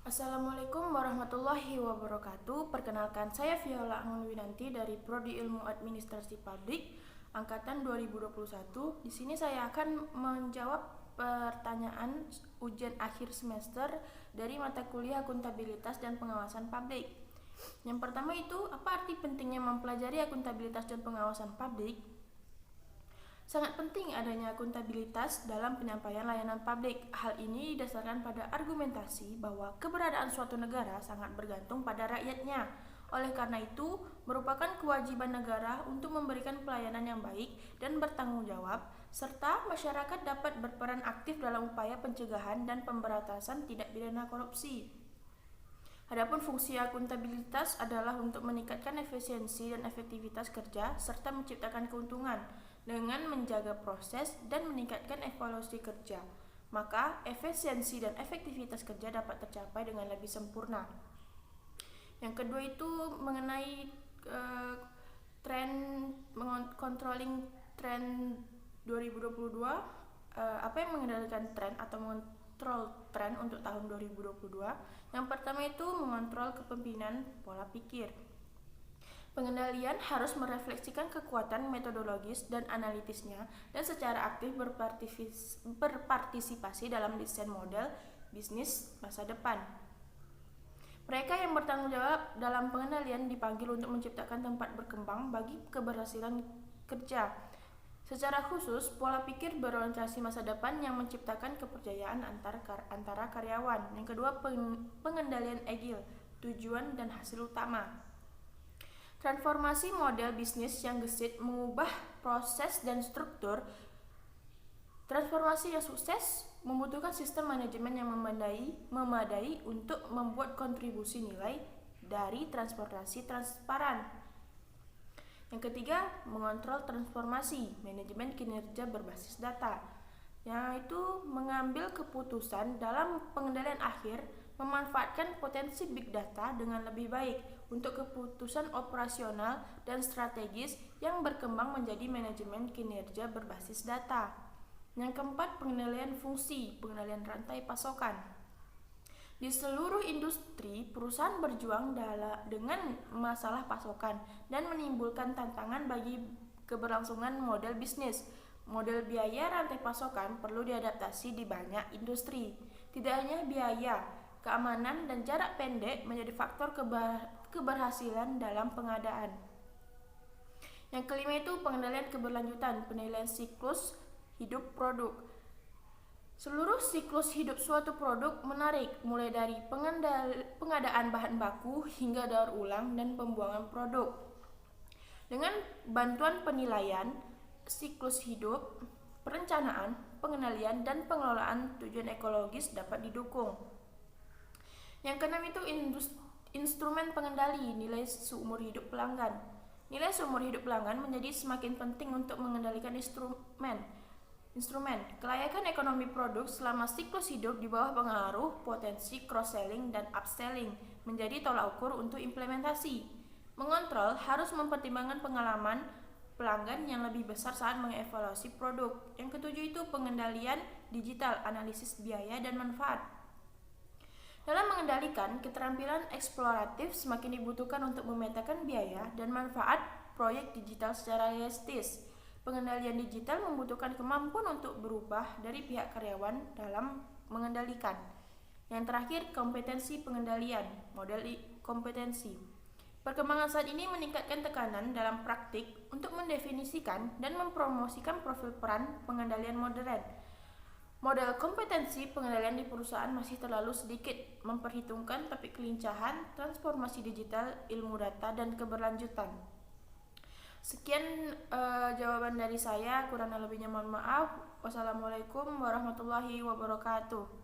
Assalamualaikum warahmatullahi wabarakatuh. Perkenalkan, saya Viola Anggunwinanti dari Prodi Ilmu Administrasi Publik angkatan 2021. Di sini saya akan menjawab pertanyaan ujian akhir semester dari mata kuliah Akuntabilitas dan Pengawasan Publik. Yang pertama itu, apa arti pentingnya mempelajari akuntabilitas dan pengawasan publik? Sangat penting adanya akuntabilitas dalam penyampaian layanan publik. Hal ini didasarkan pada argumentasi bahwa keberadaan suatu negara sangat bergantung pada rakyatnya. Oleh karena itu, merupakan kewajiban negara untuk memberikan pelayanan yang baik dan bertanggung jawab, serta masyarakat dapat berperan aktif dalam upaya pencegahan dan pemberantasan tindak pidana korupsi. Adapun fungsi akuntabilitas adalah untuk meningkatkan efisiensi dan efektivitas kerja serta menciptakan keuntungan dengan menjaga proses dan meningkatkan evaluasi kerja. Maka efisiensi dan efektivitas kerja dapat tercapai dengan lebih sempurna. Yang kedua itu mengenai controlling trend 2022. Apa yang mengendalikan tren atau mengontrol tren untuk tahun 2022? Yang pertama itu mengontrol kepemimpinan pola pikir. Pengendalian harus merefleksikan kekuatan metodologis dan analitisnya dan secara aktif berpartisipasi dalam desain model bisnis masa depan. Mereka yang bertanggung jawab dalam pengendalian dipanggil untuk menciptakan tempat berkembang bagi keberhasilan kerja. Secara khusus, pola pikir berorientasi masa depan yang menciptakan kepercayaan antara karyawan. Yang kedua, pengendalian agile, tujuan dan hasil utama. Transformasi model bisnis yang gesit mengubah proses dan struktur. Transformasi yang sukses membutuhkan sistem manajemen yang memadai untuk membuat kontribusi nilai dari transportasi transparan. Yang ketiga, mengontrol transformasi, manajemen kinerja berbasis data, yaitu mengambil keputusan dalam pengendalian akhir, memanfaatkan potensi big data dengan lebih baik untuk keputusan operasional dan strategis yang berkembang menjadi manajemen kinerja berbasis data. Yang keempat, pengendalian fungsi, pengendalian rantai pasokan. Di seluruh industri, perusahaan berjuang dengan masalah pasokan dan menimbulkan tantangan bagi keberlangsungan model bisnis. Model biaya rantai pasokan perlu diadaptasi di banyak industri. Tidak hanya biaya, keamanan dan jarak pendek menjadi faktor keberhasilan dalam pengadaan. Yang kelima itu pengendalian keberlanjutan, penilaian siklus hidup produk. Seluruh siklus hidup suatu produk menarik, mulai dari pengadaan bahan baku hingga daur ulang dan pembuangan produk. Dengan bantuan penilaian siklus hidup, perencanaan, pengendalian, dan pengelolaan tujuan ekologis dapat didukung. Yang keenam itu instrumen pengendali nilai seumur hidup pelanggan. Nilai seumur hidup pelanggan menjadi semakin penting untuk mengendalikan instrumen kelayakan ekonomi produk selama siklus hidup di bawah pengaruh potensi cross-selling dan upselling menjadi tolak ukur untuk implementasi. Mengontrol harus mempertimbangkan pengalaman pelanggan yang lebih besar saat mengevaluasi produk. Yang ketujuh itu pengendalian digital, analisis biaya dan manfaat. Dalam mengendalikan, keterampilan eksploratif semakin dibutuhkan untuk memetakan biaya dan manfaat proyek digital secara realistis. Pengendalian digital membutuhkan kemampuan untuk berubah dari pihak karyawan dalam mengendalikan. Yang terakhir, kompetensi pengendalian, model kompetensi. Perkembangan saat ini meningkatkan tekanan dalam praktik untuk mendefinisikan dan mempromosikan profil peran pengendalian modern. Model kompetensi pengendalian di perusahaan masih terlalu sedikit memperhitungkan topik kelincahan, transformasi digital, ilmu data, dan keberlanjutan. Sekian jawaban dari saya, kurang lebihnya mohon maaf. Wassalamualaikum warahmatullahi wabarakatuh.